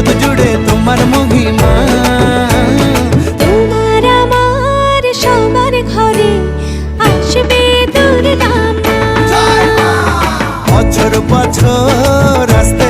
জগৎ জুড়ে তোমার মহিমা। তোমার আমার সবার ঘরে আসবে দুর্গা মা। বছর বছর আসতে